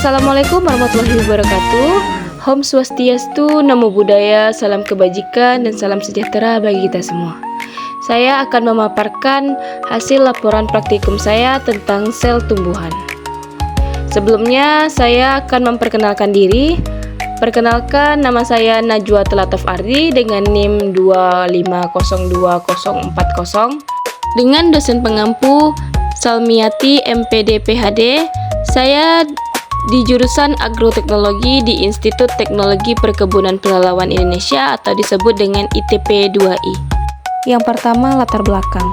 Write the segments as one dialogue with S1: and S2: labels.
S1: Assalamualaikum warahmatullahi wabarakatuh. Om Swastiastu, Namo Buddhaya, salam kebajikan dan salam sejahtera bagi kita semua. Saya akan memaparkan hasil laporan praktikum saya tentang sel tumbuhan. Sebelumnya saya akan memperkenalkan diri. Perkenalkan, nama saya Najwa Telatov Ardi dengan NIM 2502040 dengan dosen pengampu Salmiati MPD PhD. Saya di jurusan Agroteknologi di Institut Teknologi Perkebunan Pelalawan Indonesia atau disebut dengan ITP 2I. Yang pertama, latar belakang.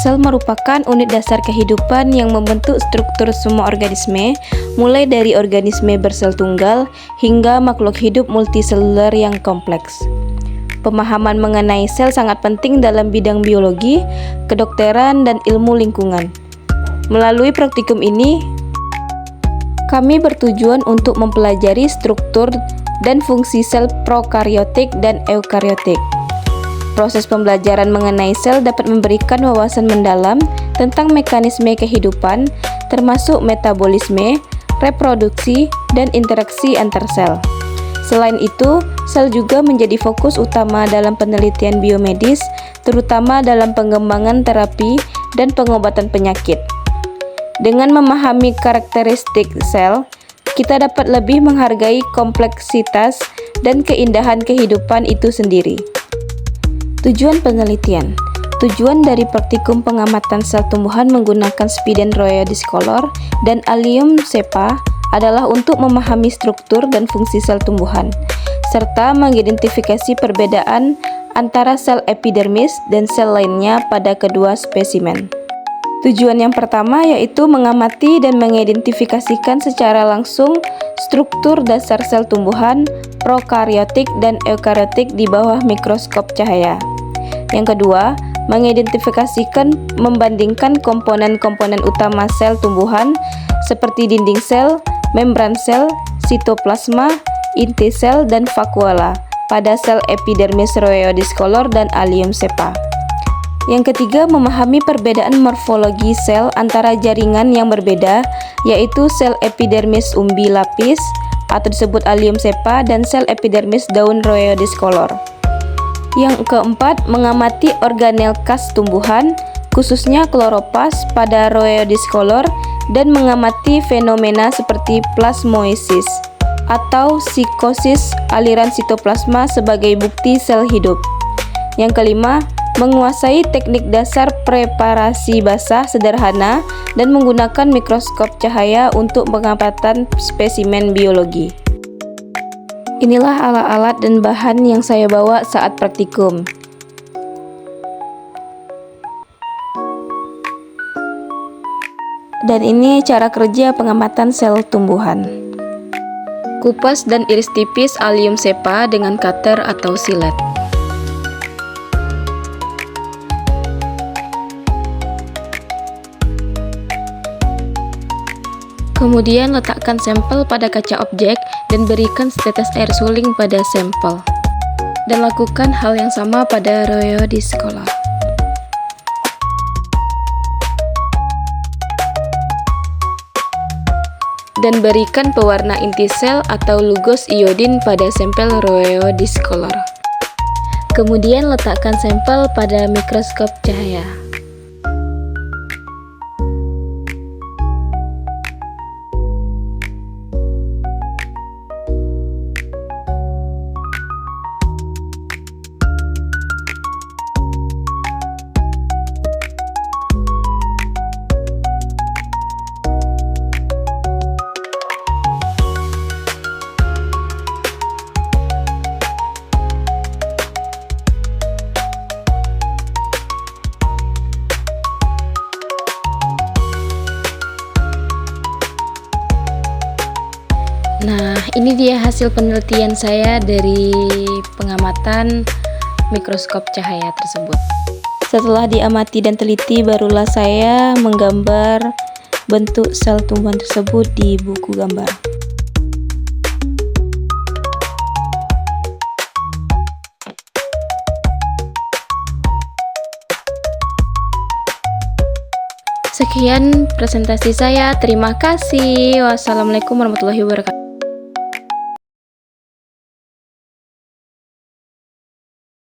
S1: Sel merupakan unit dasar kehidupan yang membentuk struktur semua organisme, mulai dari organisme bersel tunggal hingga makhluk hidup multiseluler yang kompleks. Pemahaman mengenai sel sangat penting dalam bidang biologi, kedokteran, dan ilmu lingkungan. Melalui praktikum ini, kami bertujuan untuk mempelajari struktur dan fungsi sel prokaryotik dan eukaryotik. Proses pembelajaran mengenai sel dapat memberikan wawasan mendalam tentang mekanisme kehidupan, termasuk metabolisme, reproduksi, dan interaksi antar sel. Selain itu, sel juga menjadi fokus utama dalam penelitian biomedis, terutama dalam pengembangan terapi dan pengobatan penyakit. Dengan memahami karakteristik sel, kita dapat lebih menghargai kompleksitas dan keindahan kehidupan itu sendiri. Tujuan penelitian. Tujuan dari praktikum pengamatan sel tumbuhan menggunakan Spidem rhoeodiscolor dan Allium cepa adalah untuk memahami struktur dan fungsi sel tumbuhan, serta mengidentifikasi perbedaan antara sel epidermis dan sel lainnya pada kedua spesimen. Tujuan yang pertama yaitu mengamati dan mengidentifikasikan secara langsung struktur dasar sel tumbuhan, prokaryotik dan eukaryotik di bawah mikroskop cahaya. Yang kedua, mengidentifikasikan membandingkan komponen-komponen utama sel tumbuhan seperti dinding sel, membran sel, sitoplasma, inti sel, dan vakuola pada sel epidermis rhoeodiscolor dan Allium cepa. Yang ketiga, memahami perbedaan morfologi sel antara jaringan yang berbeda, yaitu sel epidermis umbi lapis atau disebut Allium cepa dan sel epidermis daun rhoeodiscolor. Yang keempat, mengamati organel khas tumbuhan, khususnya kloroplas pada rhoeodiscolor, dan mengamati fenomena seperti plasmosis atau psikosis aliran sitoplasma sebagai bukti sel hidup. Yang kelima, menguasai teknik dasar preparasi basah sederhana dan menggunakan mikroskop cahaya untuk pengamatan spesimen biologi. Inilah alat-alat dan bahan yang saya bawa saat praktikum. Dan ini cara kerja pengamatan sel tumbuhan. Kupas dan iris tipis Allium cepa dengan cutter atau silet. Kemudian letakkan sampel pada kaca objek dan berikan setetes air suling pada sampel. Dan lakukan hal yang sama pada rhoeodiscolor. Dan berikan pewarna inti sel atau lugos iodin pada sampel rhoeodiscolor. Kemudian letakkan sampel pada mikroskop cahaya. Nah, ini dia hasil penelitian saya dari pengamatan mikroskop cahaya tersebut. Setelah diamati dan teliti, barulah saya menggambar bentuk sel tumbuhan tersebut di buku gambar. Sekian presentasi saya. Terima kasih. Wassalamualaikum warahmatullahi wabarakatuh.